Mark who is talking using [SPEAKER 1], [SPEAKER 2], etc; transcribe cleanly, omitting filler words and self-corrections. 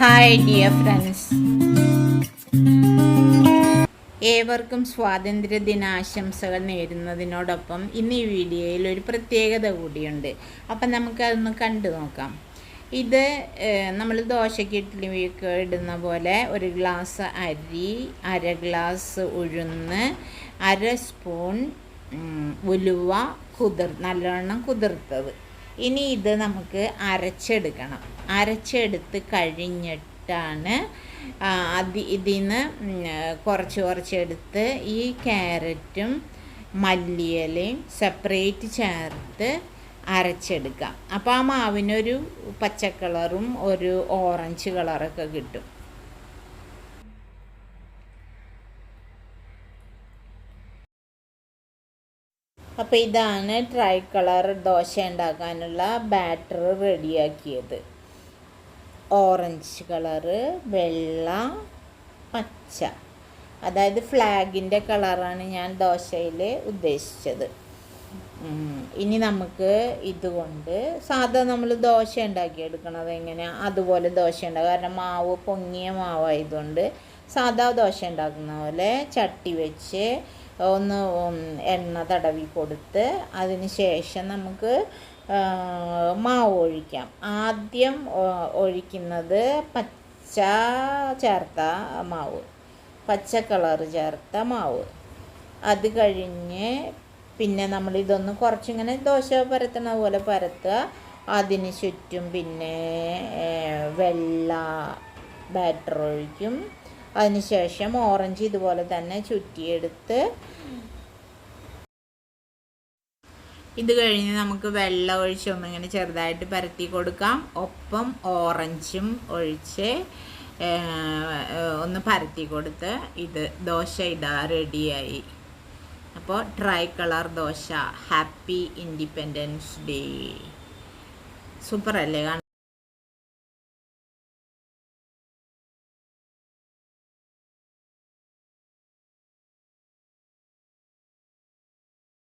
[SPEAKER 1] Hi dear friends, ഏവർക്കും സ്വാതന്ത്ര്യ ദിനാശംസകൾ നേരുന്നതിനോടൊപ്പം ഇന്ന് ഈ വീഡിയോയിൽ ഒരു പ്രത്യേകത കൂടിയുണ്ട്. അപ്പം നമുക്കതൊന്ന് കണ്ടു നോക്കാം. ഇത് നമ്മൾ ദോശയ്ക്ക് ഇഡ്ഡലിക്ക് ഇടുന്ന പോലെ ഒരു ഗ്ലാസ് അരി, അര ഗ്ലാസ് ഉഴുന്ന്, അര സ്പൂൺ ഉലുവ നല്ലവണ്ണം കുതിർത്തത്. ഇനി ഇത് നമുക്ക് അരച്ചെടുക്കണം. അരച്ചെടുത്ത് കഴിഞ്ഞിട്ടാണ് ഇതിൽ നിന്ന് കുറച്ചെടുത്ത് ഈ ക്യാരറ്റും മല്ലിയിലയും സെപ്പറേറ്റ് ചേർത്ത് അരച്ചെടുക്കാം. അപ്പോൾ ആ മാവിനൊരു പച്ച കളറും ഒരു ഓറഞ്ച് കളറൊക്കെ കിട്ടും. അപ്പോൾ ഇതാണ് ട്രൈക്കളർ ദോശ ഉണ്ടാക്കാനുള്ള ബാറ്റർ റെഡിയാക്കിയത്. ഓറഞ്ച് കളറ്, വെള്ള, പച്ച, അതായത് ഫ്ലാഗിൻ്റെ കളറാണ് ഞാൻ ദോശയിൽ ഉദ്ദേശിച്ചത്. ഇനി നമുക്ക് ഇതുകൊണ്ട് സാധാ നമ്മൾ ദോശ ഉണ്ടാക്കിയെടുക്കണത് എങ്ങനെയാണ് അതുപോലെ ദോശ ഉണ്ടാക്കുക. കാരണം മാവ് പൊങ്ങിയ മാവായതുകൊണ്ട് സാധാ ദോശ ഉണ്ടാക്കുന്ന പോലെ ചട്ടി വെച്ച് ഒന്ന് എണ്ണ തടവി കൊടുത്ത് അതിന് ശേഷം നമുക്ക് മാവ് ഒഴിക്കാം. ആദ്യം ഒഴിക്കുന്നത് പച്ച ചേർത്ത മാവ്, പച്ച കളറ് ചേർത്ത മാവ്. അത് കഴിഞ്ഞ് പിന്നെ നമ്മളിതൊന്ന് കുറച്ചിങ്ങനെ ദോശ പരത്തണ പോലെ പരത്തുക. അതിന് ചുറ്റും പിന്നെ വെള്ള ബാറ്റർ ഒഴിക്കും. അതിനുശേഷം ഓറഞ്ച് ഇതുപോലെ തന്നെ ചുറ്റിയെടുത്ത് ഇത് കഴിഞ്ഞ് നമുക്ക് വെള്ളം ഒഴിച്ച് ഒന്നിങ്ങനെ ചെറുതായിട്ട് പരത്തി കൊടുക്കാം. ഒപ്പം ഓറഞ്ചും ഒഴിച്ച് ഒന്ന് പരത്തി കൊടുത്ത് ഇത് ദോശ റെഡിയായി. അപ്പോൾ try colour dosa. Happy independence day. Super അല്ലേ?